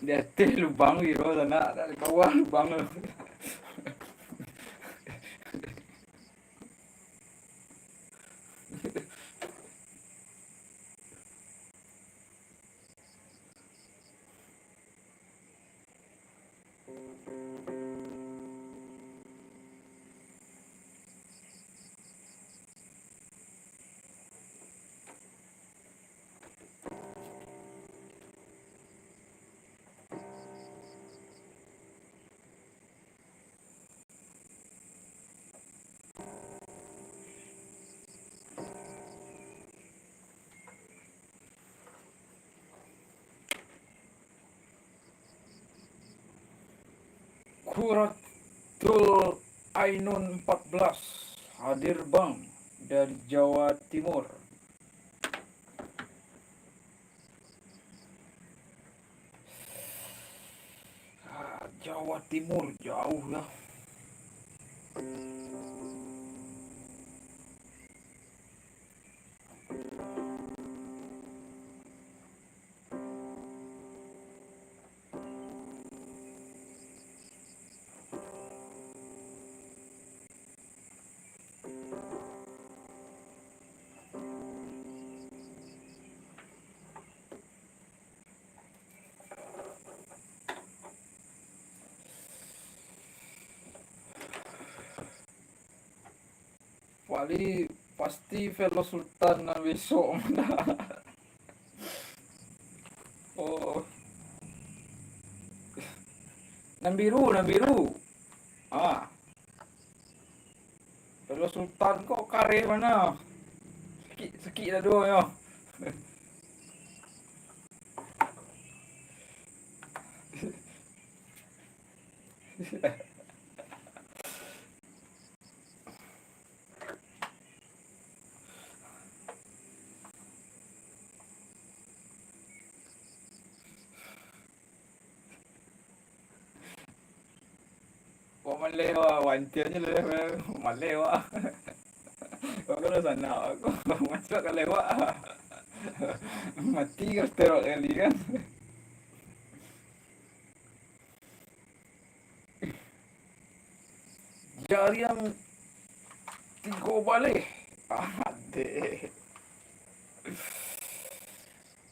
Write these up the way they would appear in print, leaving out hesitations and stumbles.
Dete lubang biro sana dari bawah lubang. Quratul Ainun 14 hadir bang dari Jawa Timur. Jawa Timur jauh ya. Pasti Velo Sultan na besok. Oh, nan biru. Ah, Velo Sultan kok kare mana? Sikit dah dua ya. Kok malewa, wancirnya le malewa. Kok kalau sana aku masuk ke lewat. Mati kan terok kali kan. Jari yang tiga balik. Adik.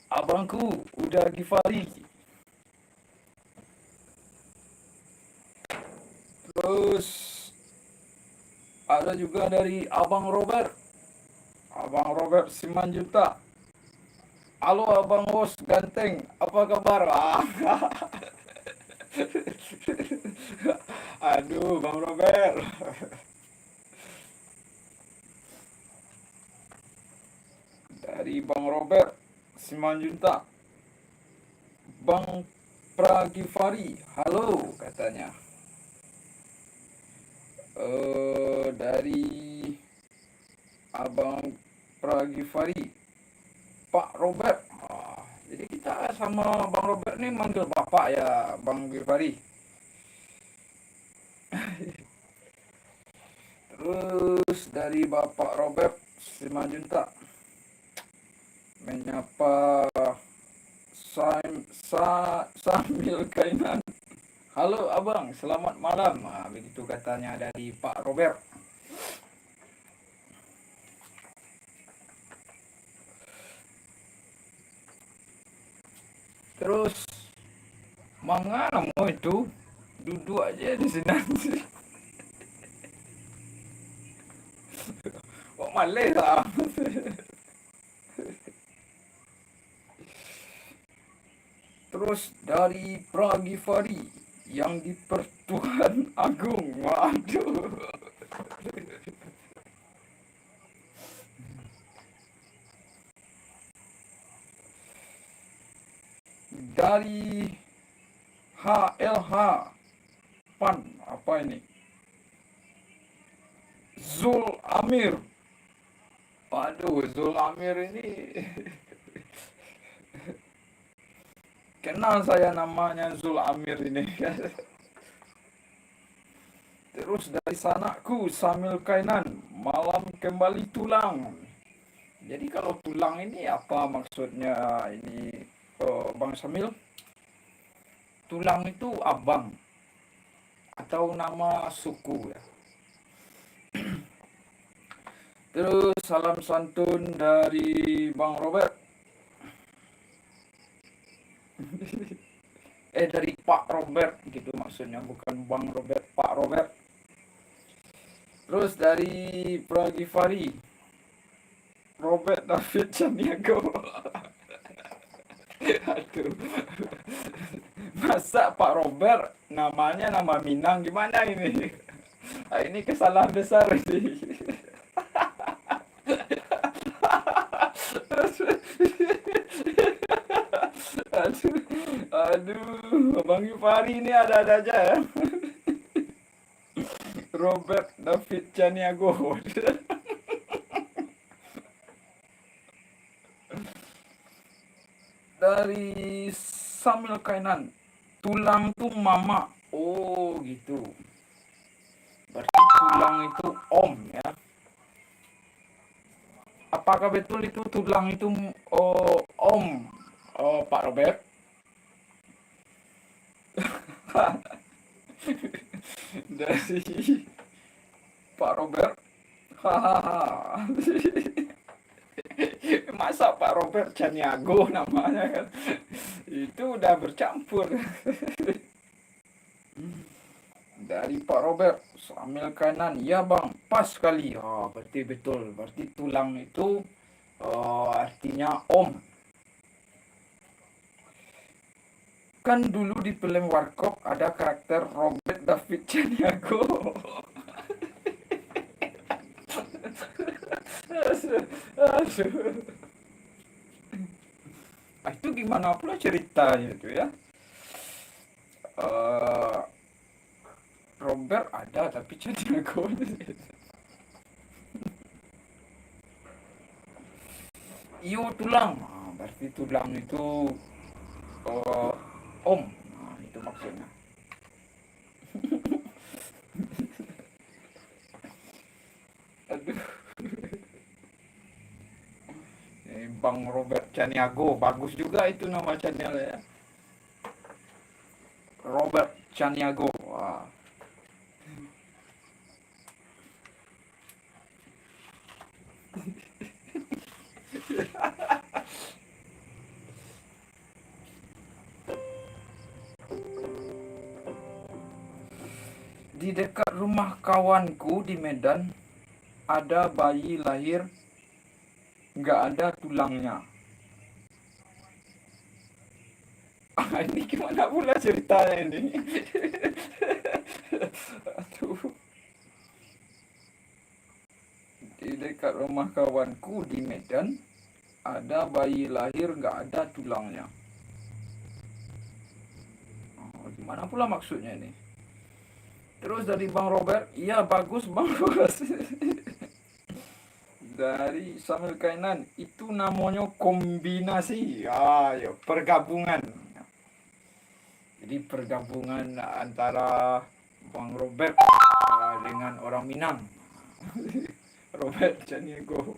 Abangku udah Gifari. Terus ada juga dari Abang Robert. Abang Robert Simanjuntak. Halo Abang Bos ganteng, apa kabar? Aduh, Bang Robert. Dari Bang Robert Simanjuntak. Bang Pragifari, halo katanya. Dari Abang Pragifari, Pak Robert. Jadi kita sama Bang Robert nih manggil Bapak ya, Bang Gifari. Terus dari Bapak Robert Simanjuntak menyapa sambil kainan. Halo abang, selamat malam. Begitu katanya dari Pak Robert. Terus mangana mau itu duduk aja di sini. Kok malay lah. Terus dari Pragifari yang di Pertuan Agung. Waduh. Dari HLH Pan, apa ini? Zul Amir. Waduh, Zul Amir ini kenal saya namanya Zul Amir ini. Terus dari sanaku Samil Kainan, malam kembali tulang. Jadi kalau tulang ini apa maksudnya ini Bang Samil? Tulang itu abang atau nama suku ya. Terus salam santun dari Bang Robert. Dari Pak Robert gitu maksudnya, bukan Bang Robert, Pak Robert. Terus dari Pragifari, Robert David Caniago. Aduh. Masa Pak Robert namanya nama Minang, gimana ini? Ini kesalahan besar ini. Aduh, Bang Gifari ini ada-ada aja ya. Robert David Chaniago. Dari Samuel Kainan, tulang tuh mama. Oh gitu. Berarti tulang itu om ya. Apakah betul itu tulang itu om Pak Robert? Dari Pak Robert. Hahaha. Masa Pak Robert Chaniago namanya kan? Itu udah bercampur. Dari Pak Robert, sambil kanan, ya bang, pas sekali. Oh, berarti betul. Berarti tulang itu artinya om. Kan dulu di film Warkop ada karakter Robert David Chaniago. Nah, itu gimana pula ceritanya itu ya? Eh, Robert ada tapi Chaniago. Iyo tulang. Ah, berarti tulang itu eh, om. Nah, itu maksudnya. Aduh. Bang Robert Chaniago, bagus juga itu nama channel ya. Robert Chaniago. Wah. Di dekat rumah kawanku di Medan ada bayi lahir nggak ada tulangnya. Ah, ini gimana pula ceritanya ini? Aduh. Di dekat rumah kawanku di Medan ada bayi lahir nggak ada tulangnya. Oh, gimana pula maksudnya ini? Terus dari Bang Robert, iya bagus Bang Robert. Dari Samuel Kainan, itu namanya kombinasi. Ah, ya, pergabungan. Jadi pergabungan antara Bang Robert dengan orang Minang. Robert Chaniago.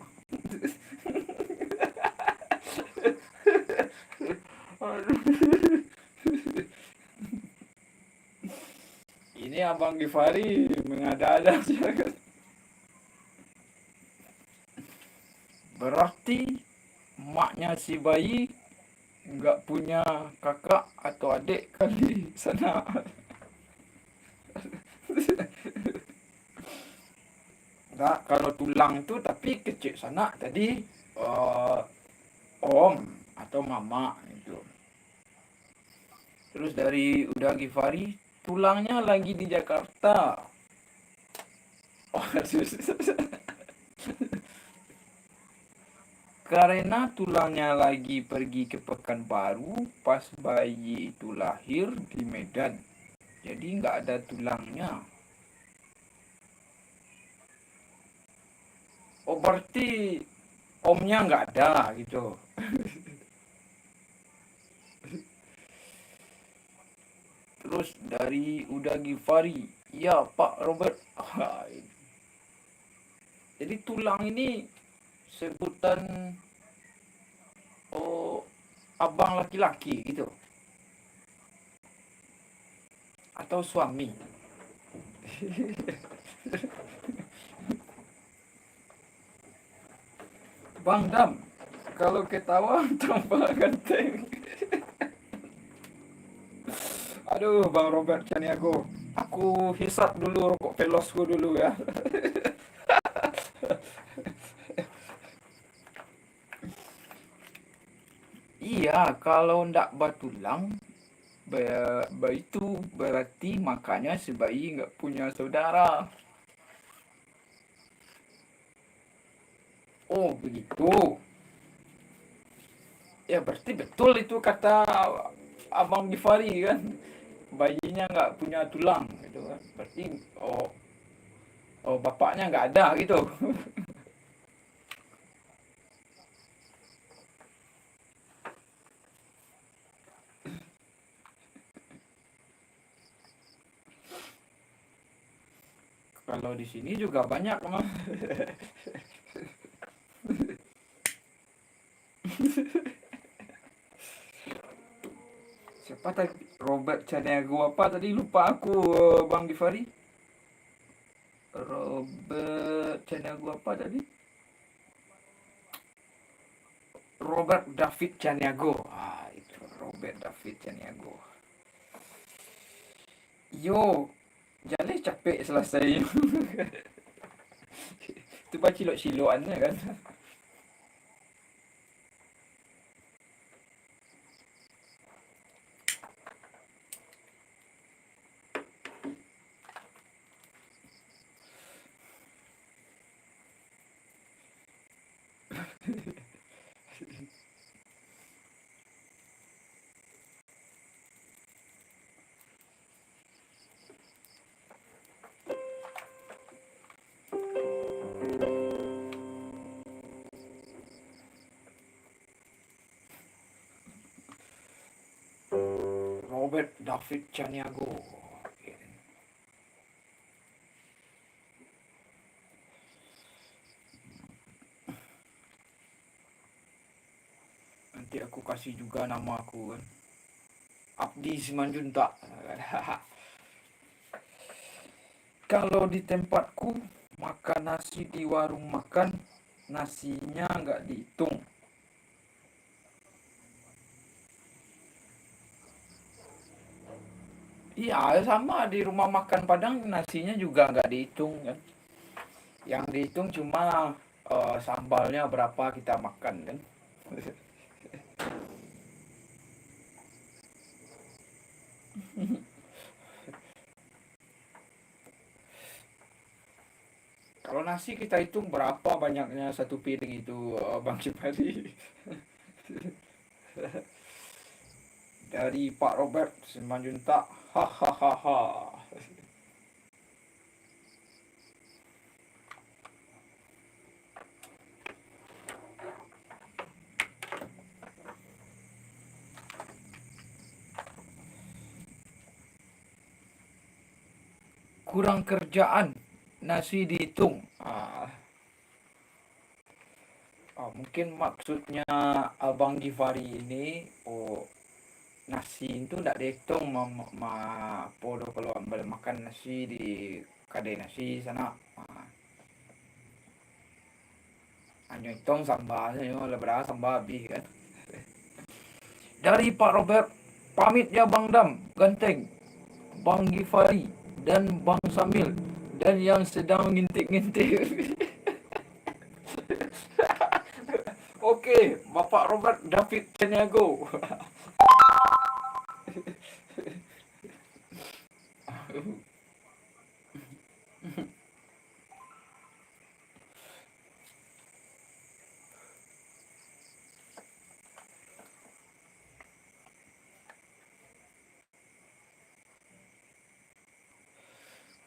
Ini Abang Gifari mengada-ada. Berarti maknya si bayi nggak punya kakak atau adik kali sana. Nggak, kalau tulang itu tapi kecil sana tadi eh, om atau mama itu. Terus dari udah Gifari, tulangnya lagi di Jakarta. Oh, karena tulangnya lagi pergi ke Pekanbaru pas bayi itu lahir di Medan. Jadi nggak ada tulangnya. Oh, berarti omnya nggak ada gitu. Terus dari udah Gifari, ya Pak Robert. Jadi tulang ini sebutan oh abang laki-laki gitu atau suami. Bang Dam, kalau ketawa tambah ganteng. Aduh, Bang Robert Chaniago, aku hisap dulu rokok pelosku dulu ya. Iya, kalau ndak batulang, itu berarti makanya si bayi nggak punya saudara. Oh, begitu. Ya, berarti betul itu kata Abang Gifari kan. Bayinya nggak punya tulang gitu kan. Berarti oh Oh, bapaknya nggak ada gitu. Kalau di sini juga banyak mah. Siapa tadi? Robert Caniago apa tadi? Lupa aku, Bang Gifari. Robert Caniago apa tadi? Robert David Caniago. Ah, itu Robert David Caniago. Yo, jalan capek selesai. Itu baca cilok-cilokannya kan. Robert David Caniago. Nanti aku kasih juga nama aku kan. Abdi Simanjuntak. Kalau di tempatku makan nasi di warung makan, nasinya nggak dihitung. Iya, sama di rumah makan Padang nasinya juga nggak dihitung kan. Yang dihitung cuma sambalnya berapa kita makan kan. Kalau nasi kita hitung berapa banyaknya satu piring itu, Bang Cipadi. Dari Pak Robert Simanjuntak. Hahaha. Kurang kerjaan, nasi dihitung. Mungkin maksudnya Abang Givari ini, oh, nasi itu tidak dihitung, podo kalau ambil makan nasi di kedai nasi sana. Hanya hitung sambalnya, lah berapa sambal habis kan. Dari Pak Robert, pamit ya Bang Dam, Ganteng, Bang Givari, dan Bang Samil, dan yang sedang ngintik-ngintik. Oke, Bapak Robert David Caniago.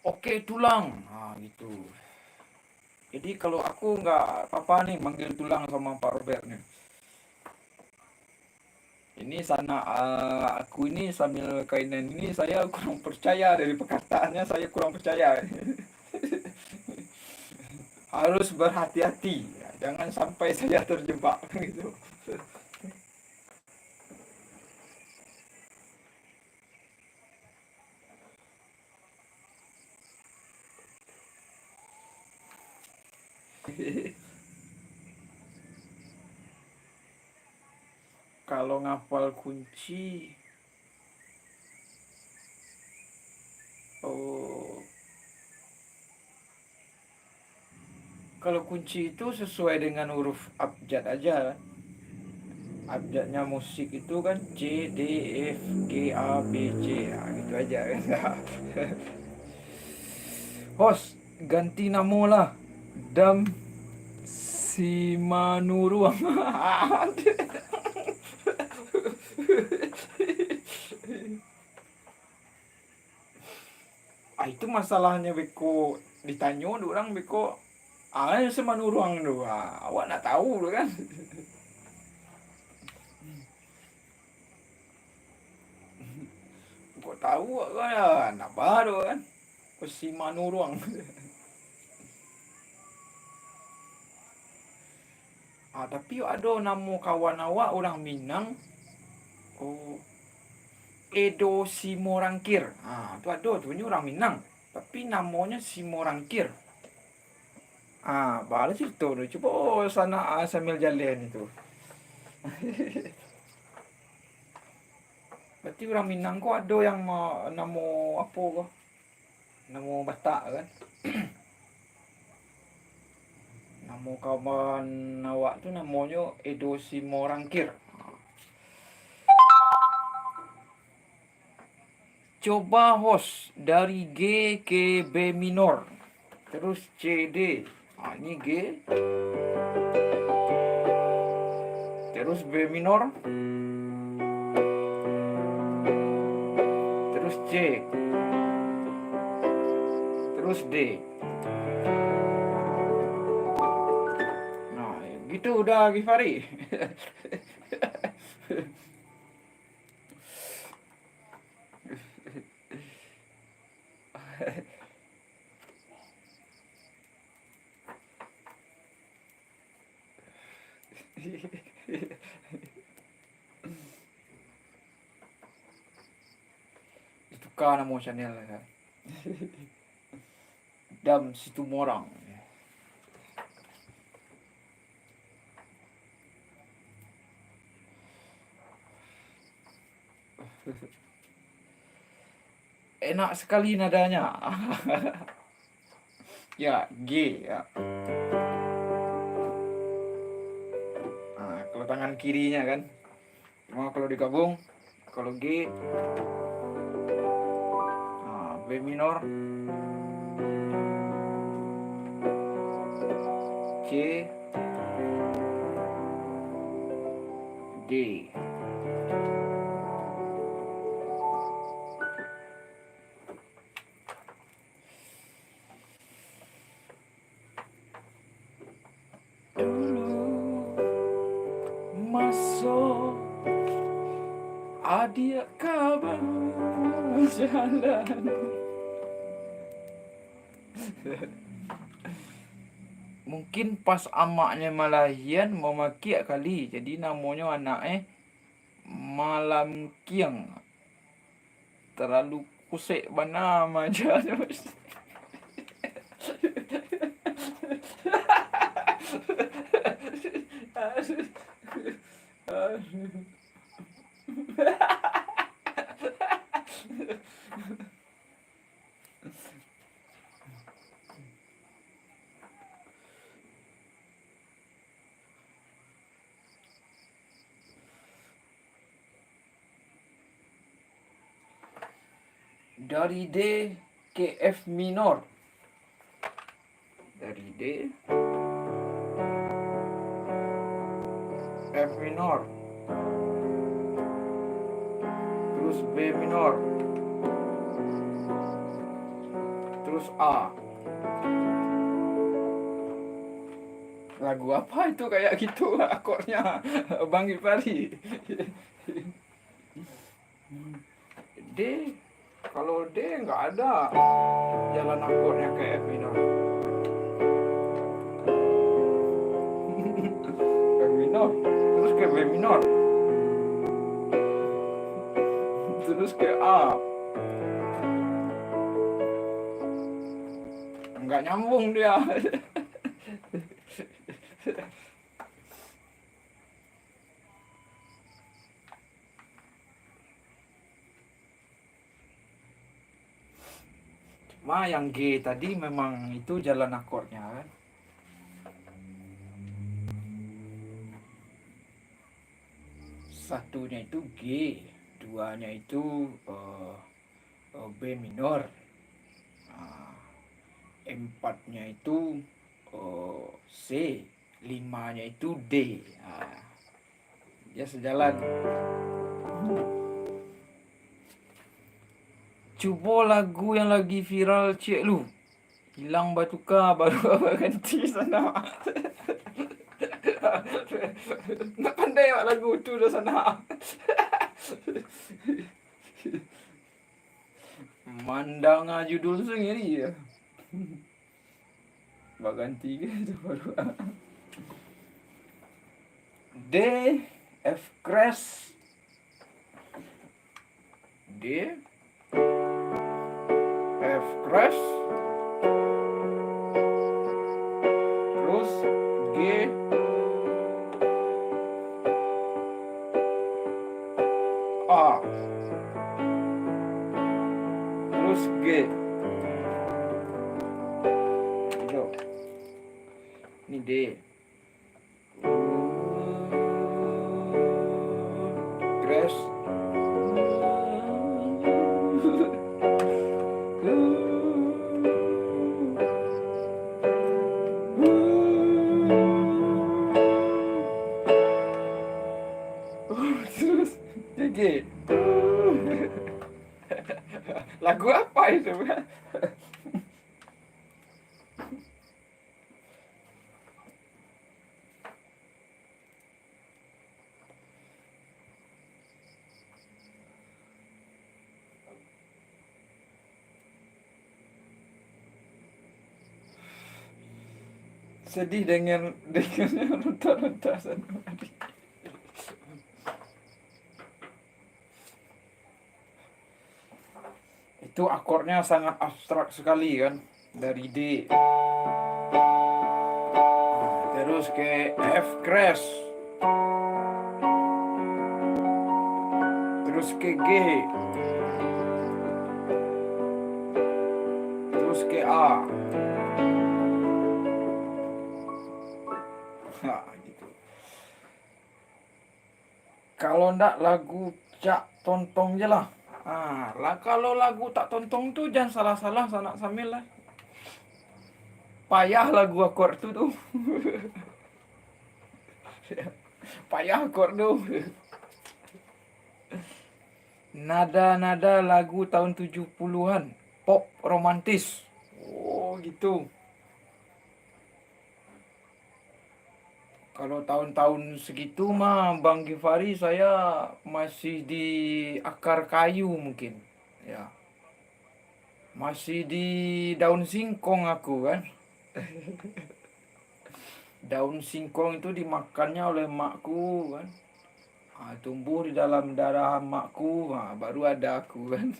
Oke, tulang. Nah, gitu. Jadi kalau aku nggak apa-apa nih manggil tulang sama Pak Robert nih. Ini sana, aku ini sambil kainan ini saya kurang percaya dari perkataannya, saya kurang percaya. Harus berhati-hati, ya, jangan sampai saya terjebak gitu. Kalau ngapal kunci, oh, kalau kunci itu sesuai dengan huruf abjad aja. Abjadnya musik itu kan C, D, F, G, A, B, C. Nah, gitu aja kan. Host, ganti nama lah. Dam Simanuruang. Itu masalahnya Beko. Ditanya tu orang beko, semanu ruang tu. Awak nak tahu tu kan. Kau tahu kan, nak baru kan. Semanu ruang. Tapi ada nama kawan awak orang Minang. Edo Simorangkir. Tu ada tu ni orang Minang. Tapi namanya Simorangkir. Balas cerita tu. Cuba sana sambil jalan itu. Berarti orang Minang kau ada yang nama apa kau? Nama Batak kan? Nama kawan awak tu namanya Edo Simorangkir. Coba host dari G ke B minor. Terus C D. Ini G. Terus B minor. Terus C. Terus D. Nah, gitu udah Gifari. Tukar nama channel kan. Dam Situmorang. Enak sekali nadanya. Ya, G ya. Kalau tangan kirinya kan. Cuma kalau digabung, kalau G, B minor, C, D. Masuk adik kabar jalan. Mungkin pas amaknya Malahian memaki kali. Jadi namanya anak Malam Kiang. Terlalu kusik bana aja. Dari D ke F minor. Dari D F minor. Terus B minor. Terus A. Lagu apa itu kayak gitu akornya Bang Gifari? D. Kalau D nggak ada jalan akornya ke F minor. F minor, terus ke B minor, terus ke A. Nggak nyambung dia. Yang G tadi memang itu jalan akornya kan. Satunya itu G, duanya itu B minor, empatnya itu C, limanya itu D. Dia sejalan. Coba lagu yang lagi viral Cik Lu, Hilang batuka baru abang ganti sana. Nak pandai awak lagu tu dah sana. Mandang judul sendiri ya. Abang ganti ke tu baru. D F crash D F crash terus G A terus G itu ini D crash terus G lagu apa itu? Sedih dengan ronta-ronta sana. Itu akornya sangat abstrak sekali kan, dari D terus ke F crash terus ke G terus ke A. Nah, gitu. Kalau ndak lagu Cak Tontong je lah. Kalau lagu tak tontong tuh jangan salah-salah sanak samil lah. Payah lagu akord tuh. Payah akord tuh. Nada-nada lagu tahun 70-an, pop romantis. Oh, gitu. Kalau tahun-tahun segitu mah Bang Givari saya masih di akar kayu mungkin. Ya. Masih di daun singkong aku kan. Daun singkong itu dimakannya oleh makku kan. Tumbuh di dalam darah makku, baru ada aku kan.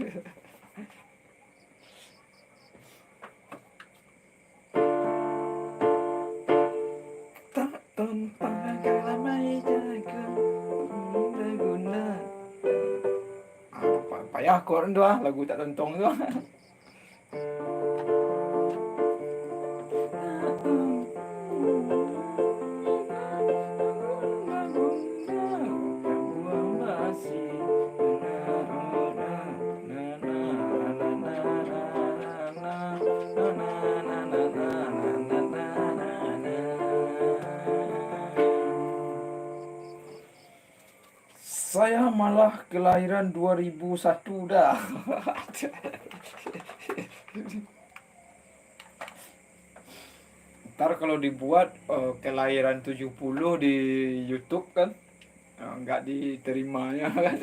Payah korang tu lagu tak tontong tu. Saya malah kelahiran 2001 dah. Ntar kalau dibuat kelahiran 70 di YouTube kan, nggak diterimanya kan.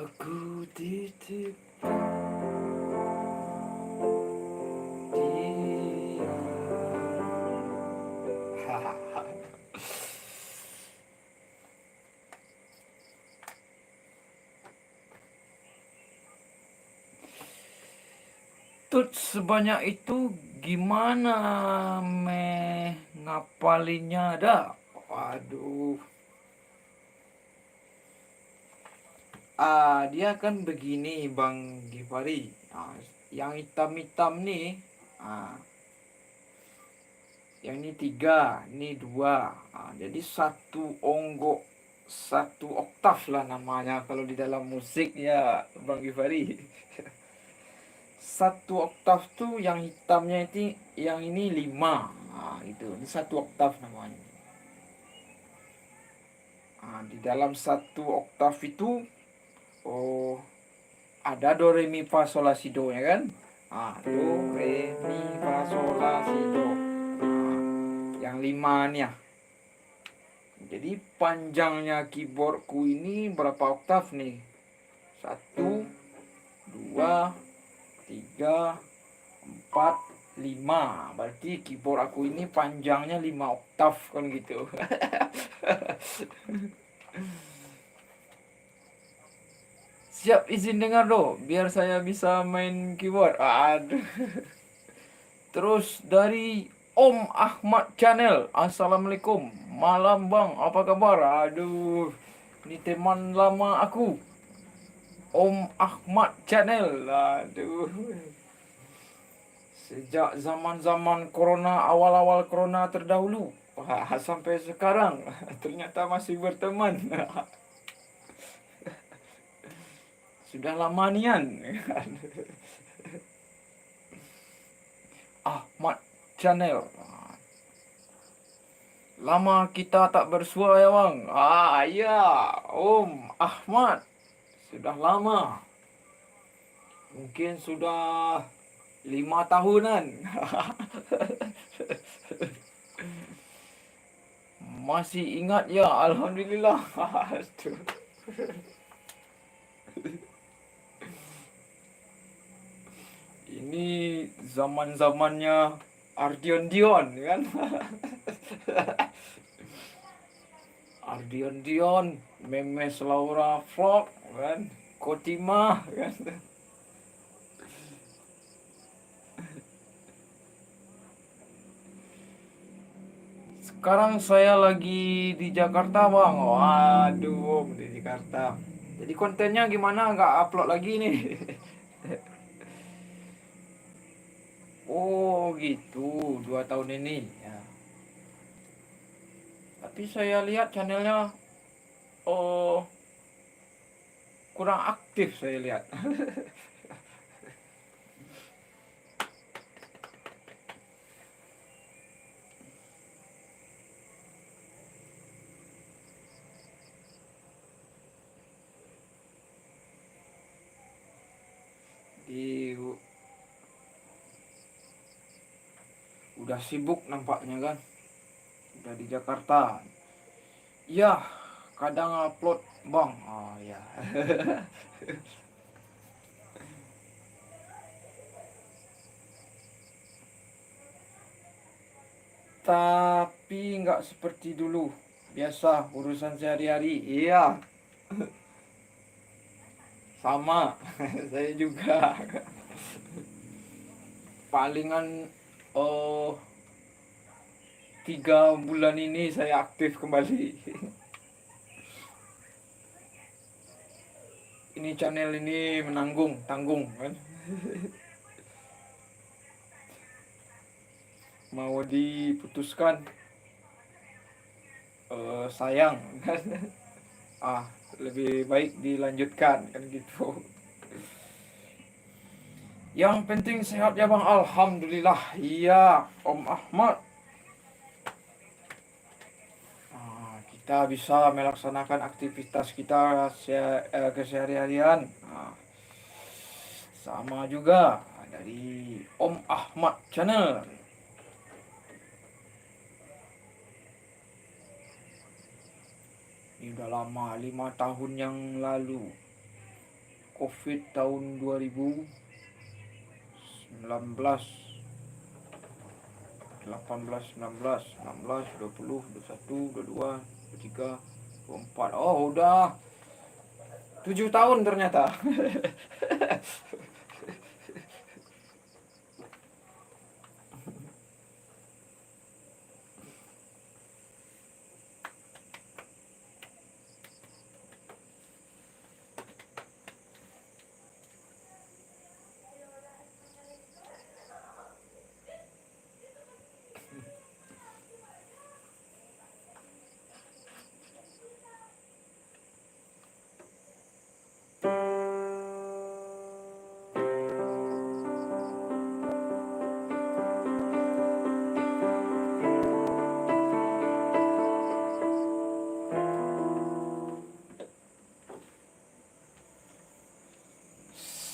Aku titip dia Tut sebanyak itu gimana ngapalinya dah? Waduh. Dia kan begini Bang Givari. Yang hitam-hitam nih, ah, yang ini tiga, ini dua. Jadi satu onggok, satu oktav lah namanya kalau di dalam musik ya Bang Givari. Satu oktav tuh yang hitamnya itu, yang ini lima. Itu, ini satu oktav namanya. Di dalam satu oktav itu, oh, ada do re mi fa sol la si do ya kan? Do re mi fa sol la si do. Yang lima nih ya. Jadi panjangnya keyboardku ini berapa oktav nih? Satu, dua, tiga, empat, lima. Berarti keyboard aku ini panjangnya 5 oktav kan gitu. Siap izin dengar do, biar saya bisa main keyboard. Aduh. Terus dari Om Ahmad Channel. Assalamualaikum. Malam bang, apa kabar? Aduh, ini teman lama aku. Om Ahmad Channel. Aduh. Sejak zaman-zaman corona, awal-awal corona terdahulu. Sampai sekarang ternyata masih berteman. Sudah lama nian. Ahmad Channel. Lama kita tak bersua ya bang. Iya, Om Ahmad. Sudah lama. Mungkin sudah 5 tahunan. Masih ingat ya, alhamdulillah. Ini zaman-zamannya Ardion Dion kan. Ardion Dion, Memes Laura Vlog kan, Kotima kan. Sekarang saya lagi di Jakarta bang. Waduh, di Jakarta. Jadi kontennya gimana? Nggak upload lagi nih. Oh gitu, 2 tahun ini ya. Tapi saya lihat channelnya oh kurang aktif saya lihat. Di udah sibuk nampaknya kan. Udah di Jakarta. Ya, kadang upload bang. Oh ya. Tapi nggak seperti dulu. Biasa urusan sehari-hari. Iya, sama. Saya juga. Palingan oh 3 bulan ini saya aktif kembali. Ini channel ini tanggung kan. Mau diputuskan sayang kan. Lebih baik dilanjutkan kan gitu. Yang penting sehat ya bang, alhamdulillah. Iya Om Ahmad. Kita bisa melaksanakan aktivitas kita keseharian. Sama juga dari Om Ahmad Channel. Ini udah lama, 5 tahun yang lalu. Covid tahun 2019, 18, 19, 16, 20, 21, 22, 23, 24. Oh, udah 7 tahun ternyata.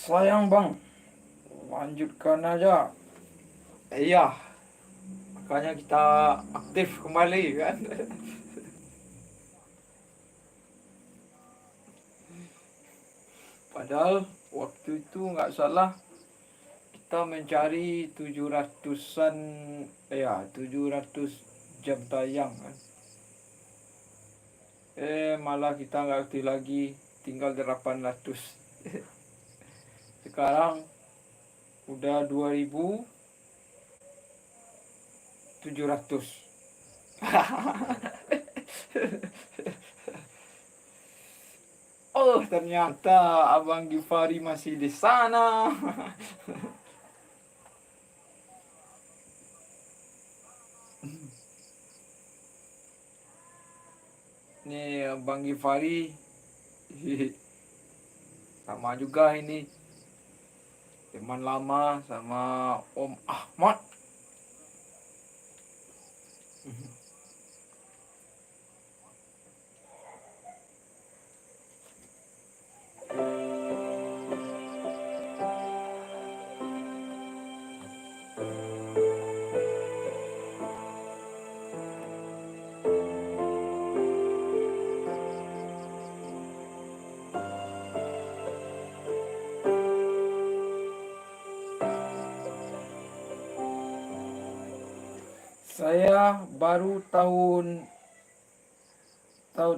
Sayang bang, lanjutkan aja. Iya, makanya kita aktif kembali kan. Padahal waktu itu nggak salah kita mencari 700-an, ya 700 jam tayang kan. Malah kita nggak aktif lagi, tinggal 800. Sekarang udah 2700. Oh, ternyata Abang Gifari masih di sana. Nih Abang Gifari sama juga ini, teman lama sama Om Ahmad. Saya baru tahun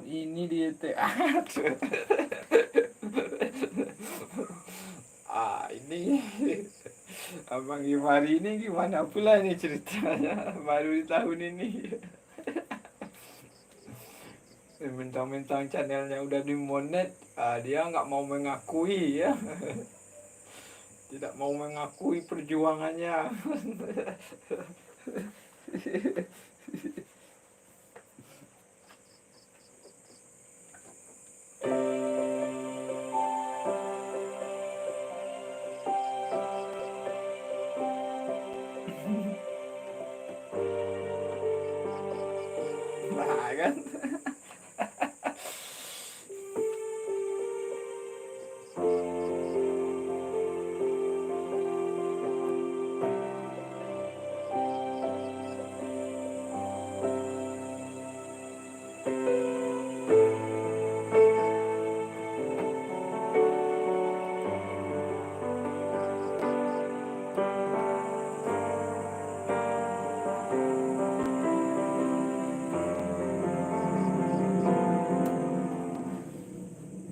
ini di teater. Ini Abang Gifari ini gimana pula ini ceritanya baru di tahun ini. Mentang-mentang channelnya udah dimonet, dia nggak mau mengakui ya. Tidak mau mengakui perjuangannya. Nah kan.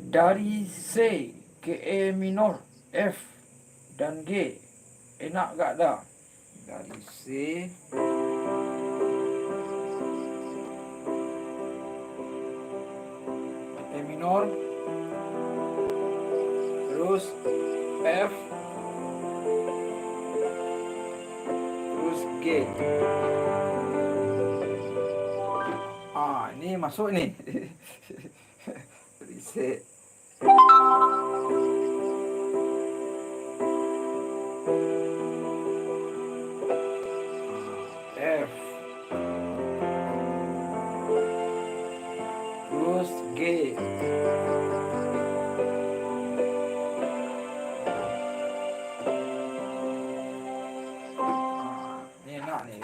Dari C ke E minor, F dan G, enak gak dah? Dari C E minor, terus F, terus G. Ini masuk nih. Dari C. F, terus G. Ini enak nih.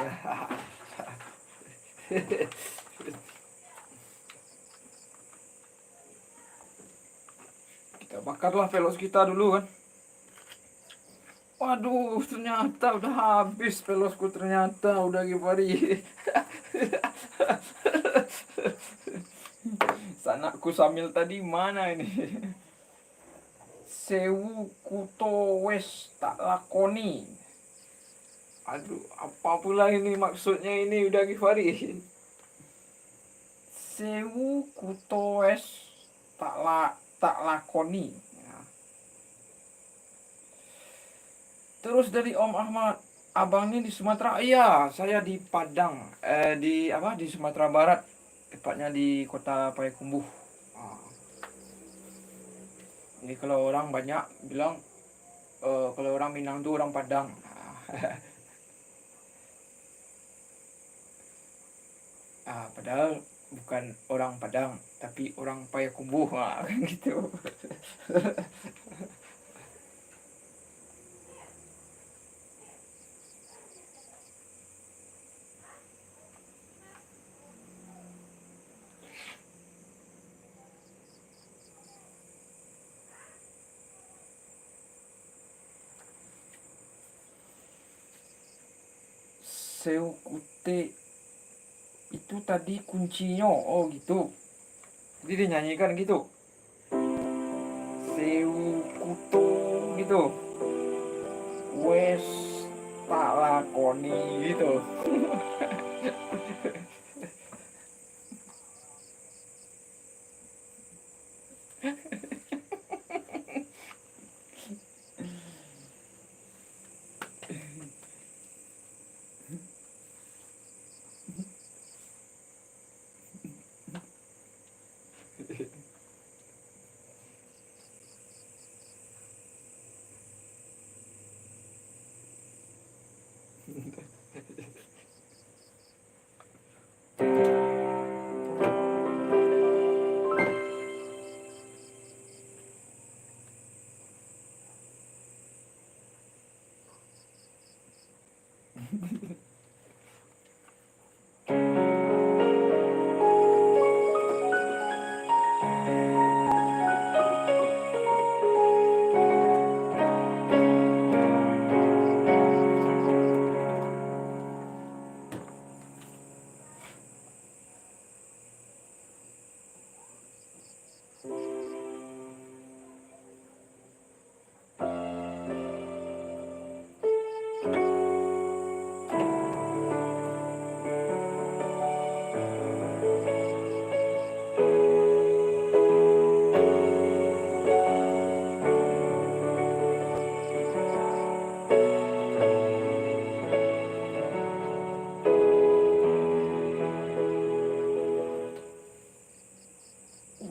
Kita bakarlah pelos kita dulu kan. Waduh, ternyata udah habis pelosku, ternyata udah Gifari. Sanakku sambil tadi mana ini? Sewu kuto wes tak lakoni. Aduh, apa pula ini maksudnya ini udah Gifari? Sewu kuto wes tak lakoni. Terus dari Om Ahmad, abang ini di Sumatera? Iya, saya di Padang, di Sumatera Barat, tepatnya di kota Payakumbuh. Ini kalau orang banyak bilang, kalau orang Minang tuh orang Padang. Padahal bukan orang Padang, tapi orang Payakumbuh, kan gitu. Seu Kute itu tadi kuncinya. Oh gitu. Jadi dia nyanyikan gitu. Seu Kuto gitu. Wes tak lakoni gitu.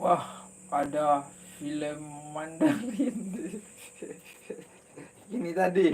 Wah, ada film Mandarin. Ini tadi.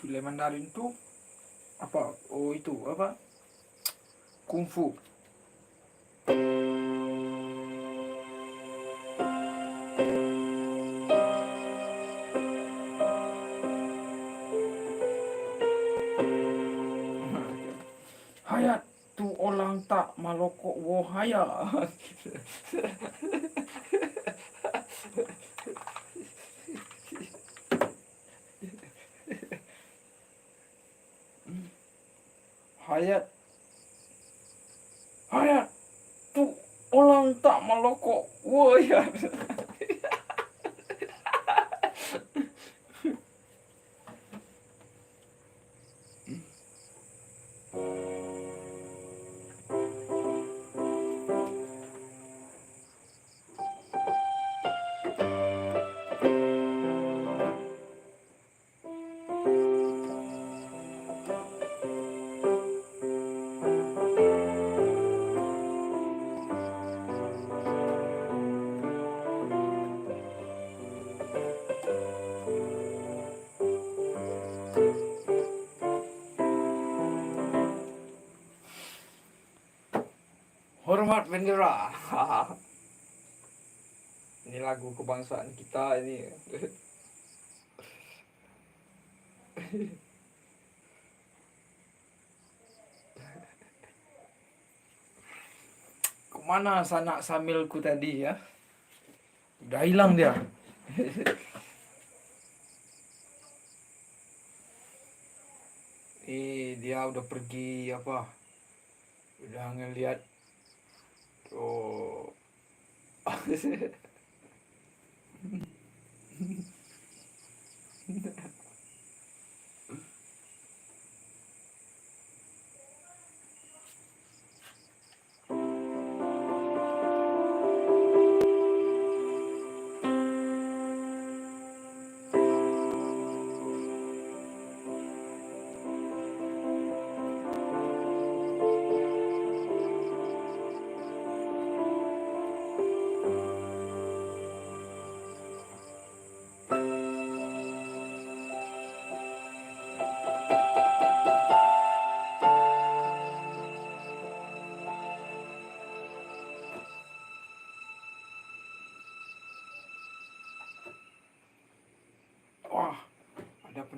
Film Mandarin tuh apa? Oh itu apa? Kungfu. Hayat tu orang tak malokok wohaya. Hayat Hayat tu orang tak malokok wohaya. Hormat bendera. Ini lagu kebangsaan kita ini. Kemana sanak samilku tadi ya? Udah hilang dia. Dia udah pergi apa? Udah ngelihat. Oh.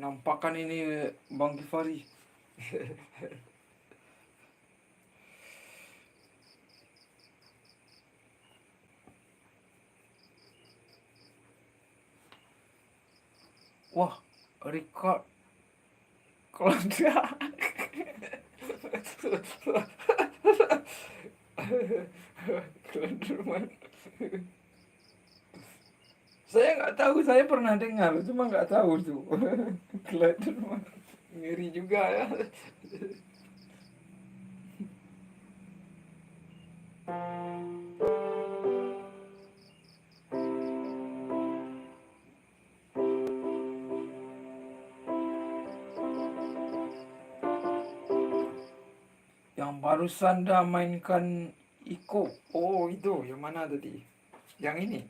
penampakan ini Bang Gifari. Wah, record keluarga. Keluarga. Saya nggak tahu, saya pernah dengar, cuma nggak tahu tuh. Keluarga. Ngeri juga ya. Yang barusan dah mainkan Iko. Oh itu, yang mana tadi? Yang ini.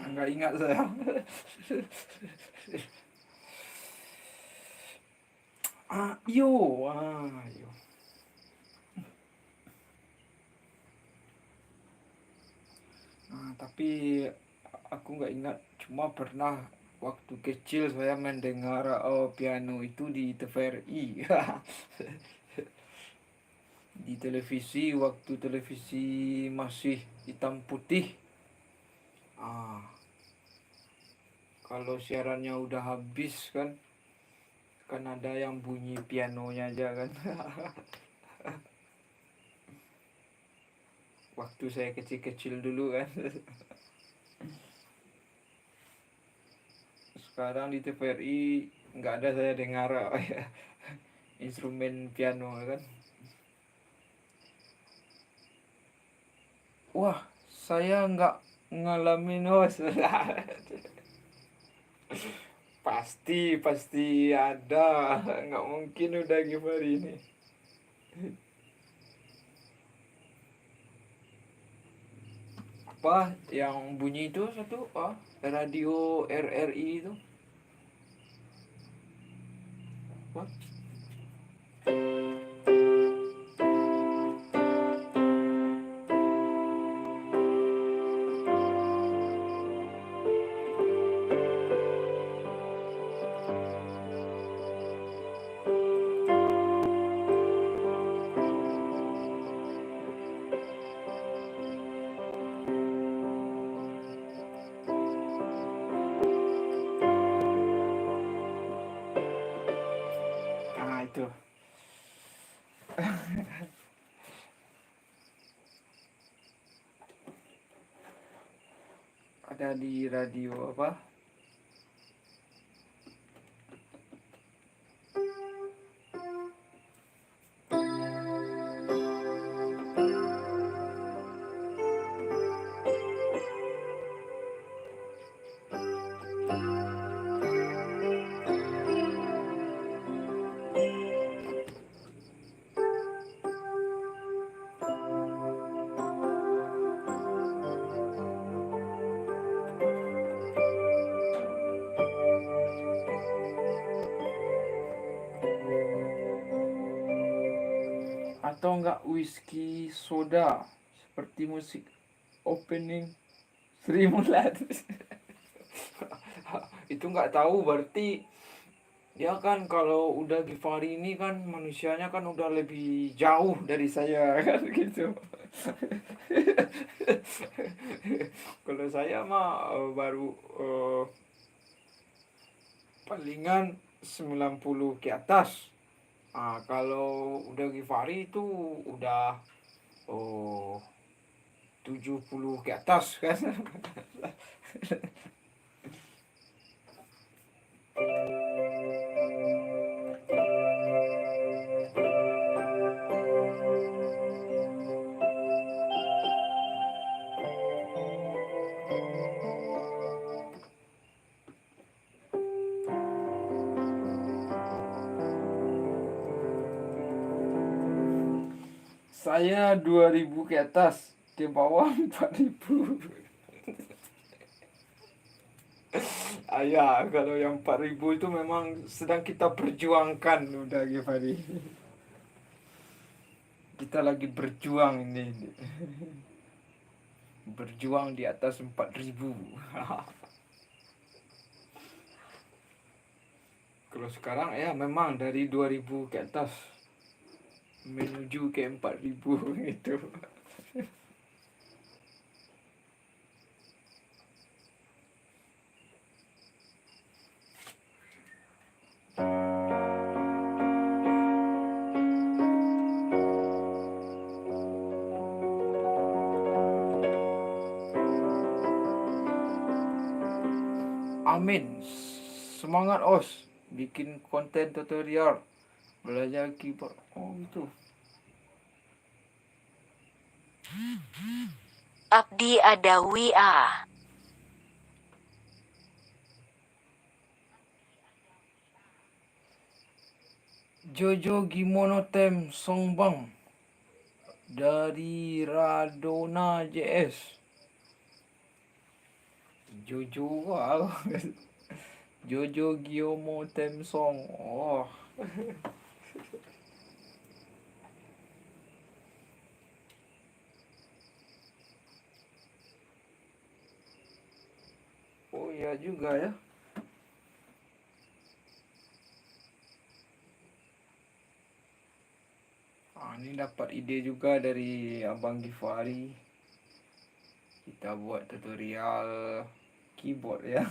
Nggak ingat saya. Yo. Yo. Tapi aku nggak ingat. Cuma pernah waktu kecil saya mendengar piano itu di TVRI. Di televisi, waktu televisi masih hitam putih. Kalau siarannya udah habis kan ada yang bunyi pianonya aja kan. Waktu saya kecil-kecil dulu kan. Sekarang di TVRI nggak ada saya dengar instrumen piano kan. Wah, saya nggak ngalamin pasti ada, nggak mungkin udah gimana ini. Apa yang bunyi itu satu radio RRI itu apa? Itu ada di radio apa? Atau enggak whisky soda seperti musik opening Sri Mulat. Itu nggak tahu, berarti dia kan kalau udah Givari ini kan manusianya kan udah lebih jauh dari saya kan gitu. Kalau saya mah baru palingan 90 ke atas. Kalau udah Givari itu udah 70 ke atas kan. Saya 2000 ke atas, ke bawah 4000. Ya, kalau yang 4.000 itu memang sedang kita perjuangkan udah Givari. Kita lagi berjuang ini. Berjuang di atas 4.000. Kalau sekarang ya memang dari 2.000 ke atas menuju ke 4.000 gitu. Amin. Semangat Os. Bikin konten tutorial. Belajar keyboard. Oh gitu. Abdi Adawi A. Jojo Gimono Tem Song Bang dari Radona JS. Jojo wow. Jojo Giomo Tem Song. Oh. Oh iya juga ya. Ini dapat ide juga dari Abang Gifari. Kita buat tutorial keyboard ya.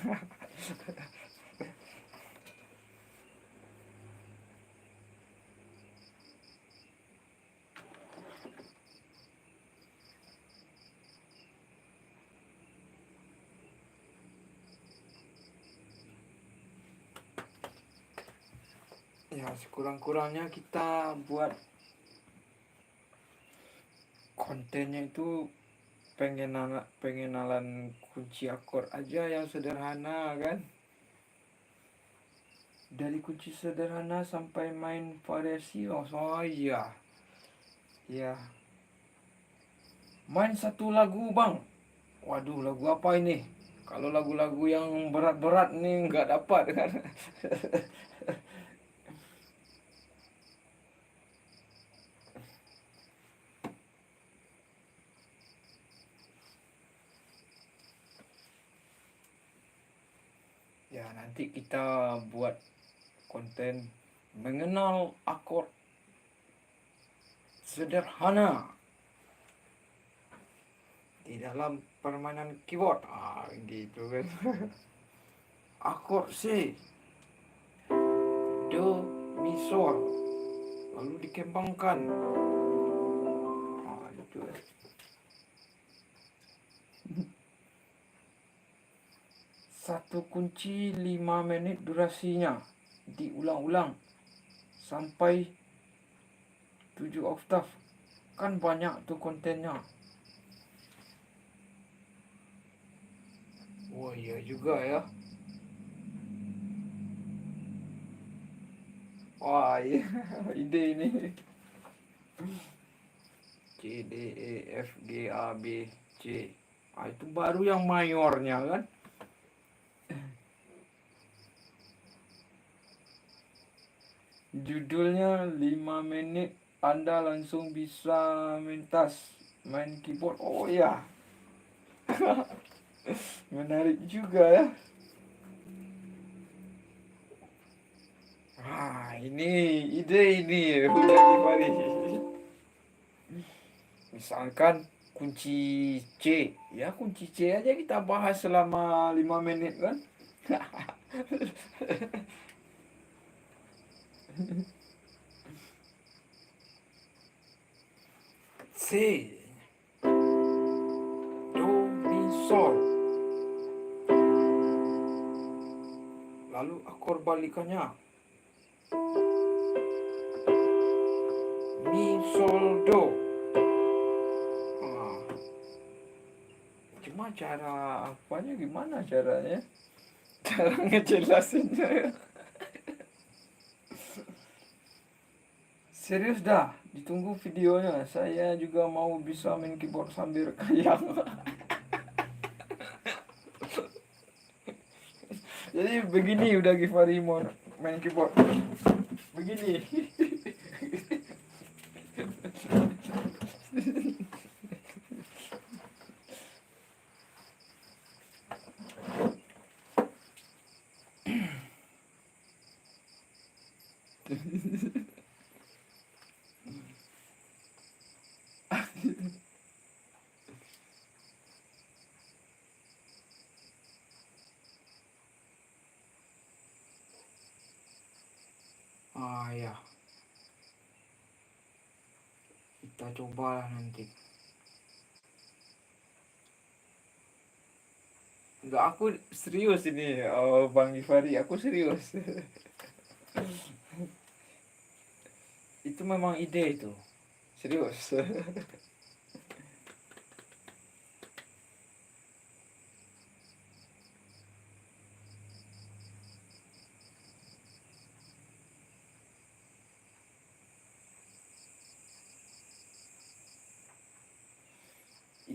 Ya sekurang-kurangnya kita buat kontennya itu pengenalan kunci akord aja yang sederhana kan. Dari kunci sederhana sampai main variasi. Oh iya. Ya. Main satu lagu bang. Waduh lagu apa ini? Kalau lagu-lagu yang berat-berat nih nggak dapat kan. Ya nanti kita buat konten mengenal akord sederhana di dalam permainan keyboard. Gitu kan. Akord C, Do, Mi, Sol, lalu dikembangkan. Itu ya. Satu kunci 5 menit durasinya, diulang-ulang sampai 7 oktav. Kan banyak tuh kontennya. Oh iya juga ya. Wah iya. Ide ini. C, D, E, F, G, A, B, C. Itu baru yang mayornya kan. Judulnya 5 menit Anda langsung bisa mentas main keyboard. Oh ya. Menarik juga ya. Ini ide ini udah Gifari. Misalkan kunci C. Ya kunci C aja kita bahas selama 5 menit kan. C, Do, Mi, Sol. Lalu akor balikannya. Mi, Sol, Do. Cuma cara apanya gimana caranya? Cara ngejelasinnya. Serius dah, ditunggu videonya. Saya juga mau bisa main keyboard sambil rekayang. Jadi begini udah Givari mau main keyboard. Begini. Ya, kita cobalah nanti. Enggak, aku serius ini, Bang Givari, aku serius. Itu memang ide itu, serius.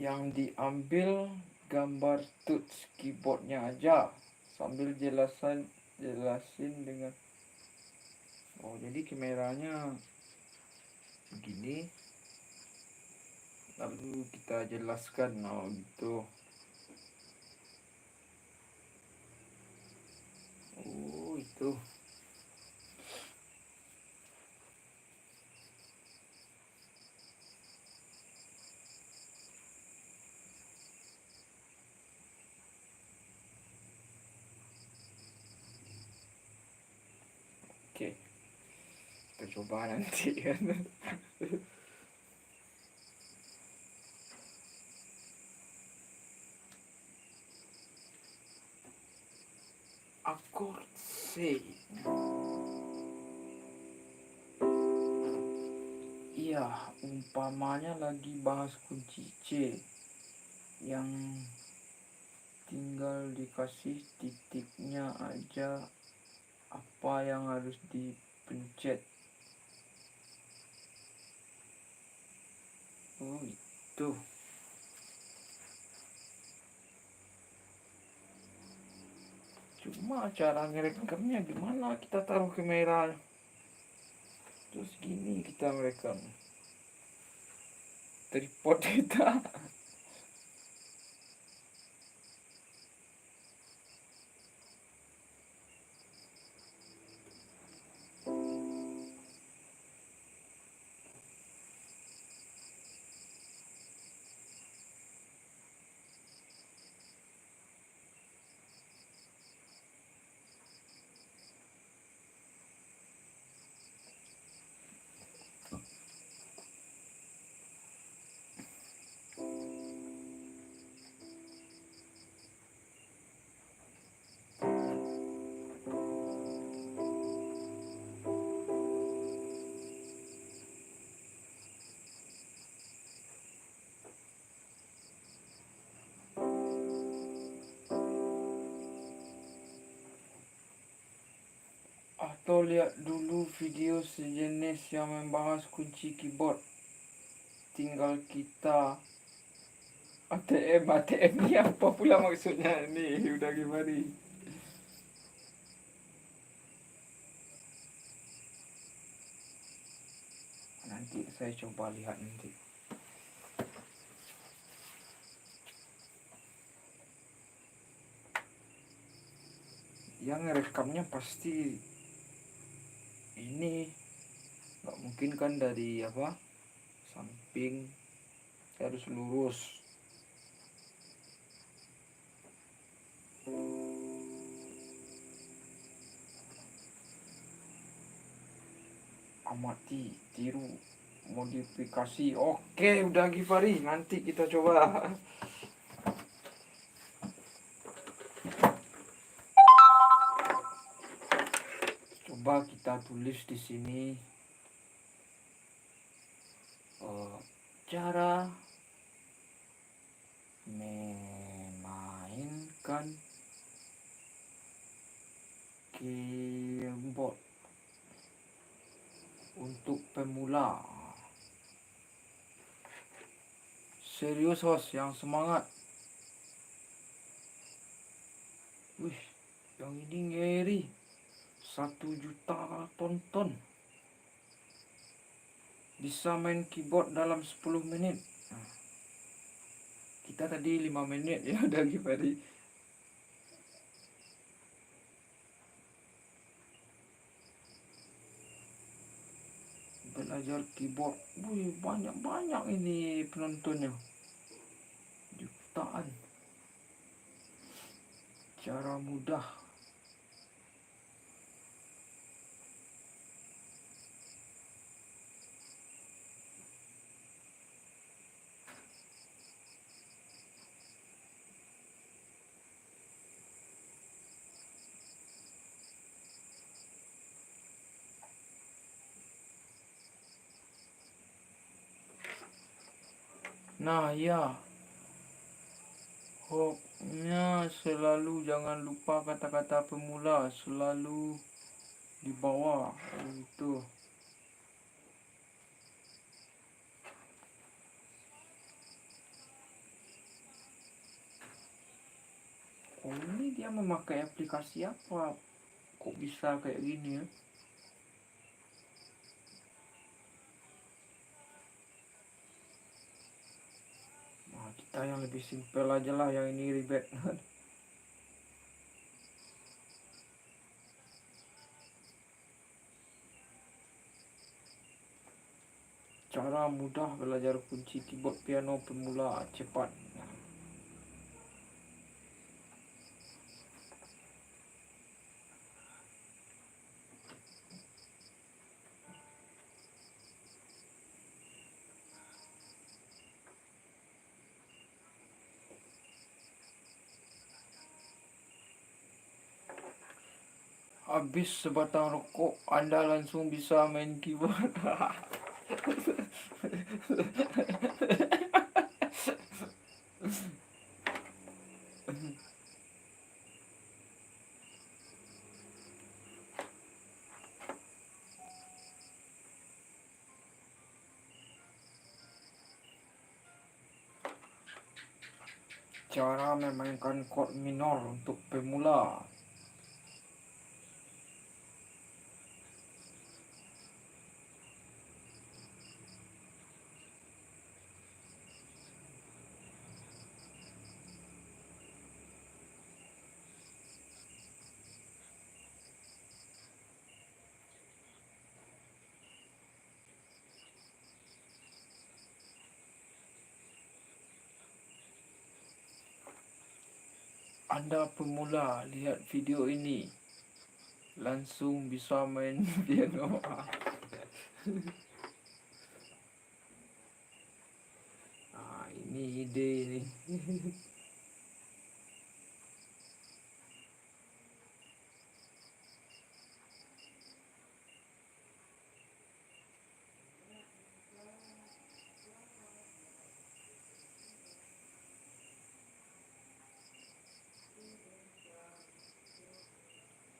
Yang diambil gambar touch keyboardnya aja sambil jelasin dengan jadi kameranya begini, lalu kita jelaskan gitu. Itu oke, kita coba nanti kan. Akord C. Iya, umpamanya lagi bahas kunci C yang tinggal dikasih titiknya aja apa yang harus dipencet. Itu. Cuma cara ngerekamnya gimana, kita taruh kamera terus gini kita merekam. Tripod kita. Atau lihat dulu video sejenis yang membahas kunci keyboard. Tinggal kita ATM ni apa pula maksudnya ni? Udah gimana? Nanti saya coba lihat nanti. Yang rekamnya pasti ini, nggak mungkin kan dari samping, harus lurus. Amati, tiru, modifikasi. Oke, udah Givari, nanti kita coba. Coba kita tulis di sini cara memainkan keyboard untuk pemula. Serius host, yang semangat. Wih, Yang ini ngeri. 1 juta tonton. Bisa main keyboard dalam 10 menit. Nah, kita tadi 5 menit ya udah Givari. Belajar keyboard. Wih, banyak-banyak ini penontonnya. Jutaan. Cara mudah. Nah ya, hooknya selalu jangan lupa kata-kata pemula selalu di bawah itu. Oh, ini dia memakai aplikasi apa? Kok bisa kayak gini ya? Nah, kita yang lebih simpel aja lah, yang ini ribet. Cara mudah belajar kunci keyboard piano pemula cepat. Habis sebatang rokok, Anda langsung bisa main keyboard. Cara memainkan chord minor untuk pemula. Anda pemula, lihat video ini, langsung bisa main piano. Nah, ini ide nih.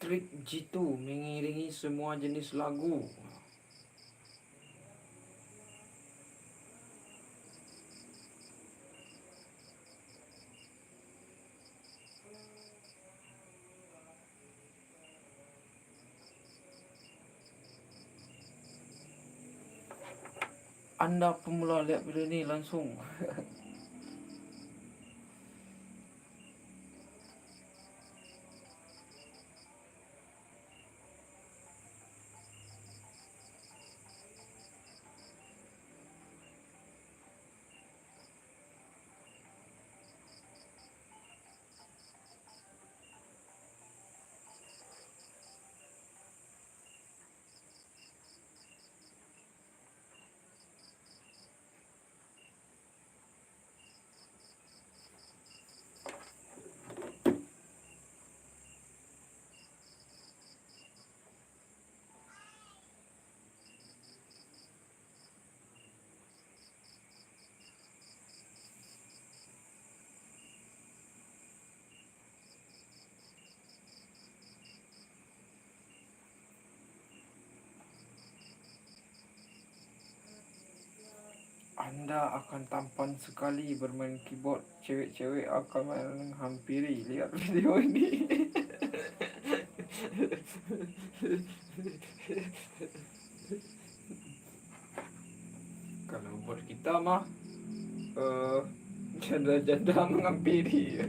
Trik jitu mengiringi semua jenis lagu. Anda pemula, lihat video ini langsung. Anda akan tampan sekali bermain keyboard. Cewek-cewek akan menghampiri. Lihat video ini. Kalau buat kita mah janda-janda menghampiri.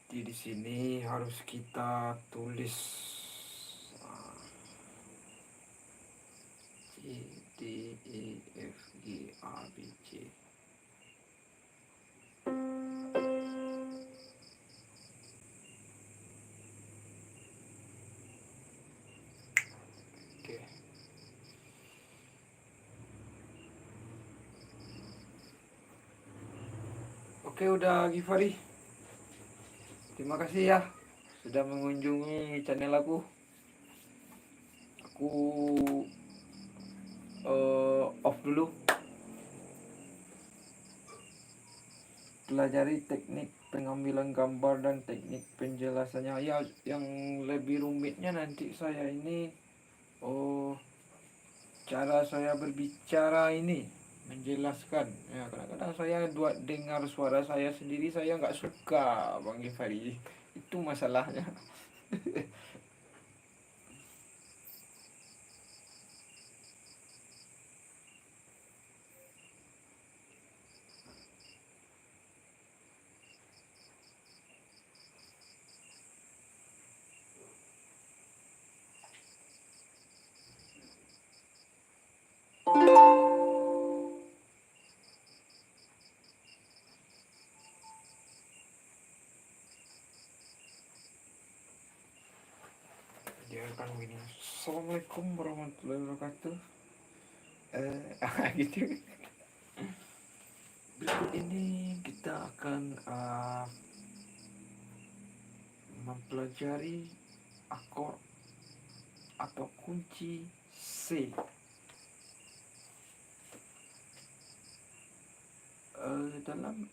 Berarti di sini harus kita tulis C D E F G A B C. Oke. Oke, udah Givari. Terima kasih ya sudah mengunjungi channel aku. Aku off dulu. Pelajari teknik pengambilan gambar dan teknik penjelasannya. Ya, yang lebih rumitnya nanti saya ini cara saya berbicara ini menjelaskan. Ya, kadang-kadang saya dengar suara saya sendiri, saya nggak suka, Bang Givari. Itu masalahnya. Dia akan begini. Assalamualaikum warahmatullahi wabarakatuh. Gitu. Berikut ini kita akan mempelajari akord atau kunci C. Dalam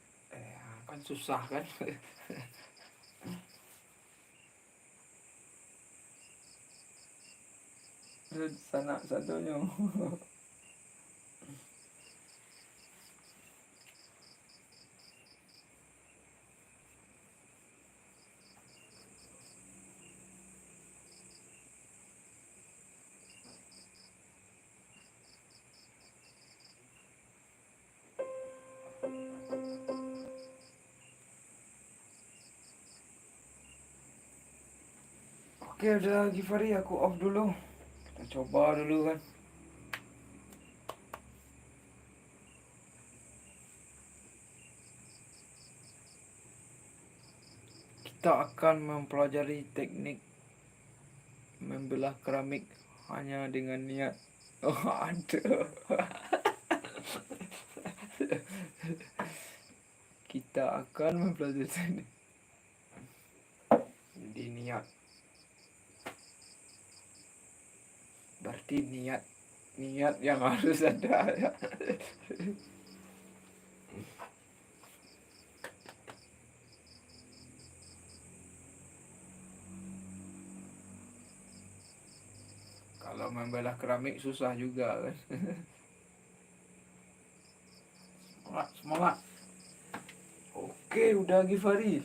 kan susah kan. Sana satunya. Oke, udah Givari, aku off dulu. Kita coba dulu kan. Kita akan mempelajari teknik membelah keramik hanya dengan niat. Oh, aduh. Kita akan mempelajari teknik. Jadi niat. Berarti niat yang harus ada. Kalau membelah keramik susah juga kan. Semangat. Oke, udah Givari.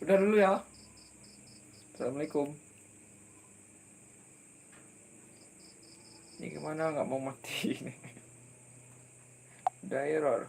Udah dulu ya. Assalamualaikum. Ini gimana nggak mau mati ini? Udah error.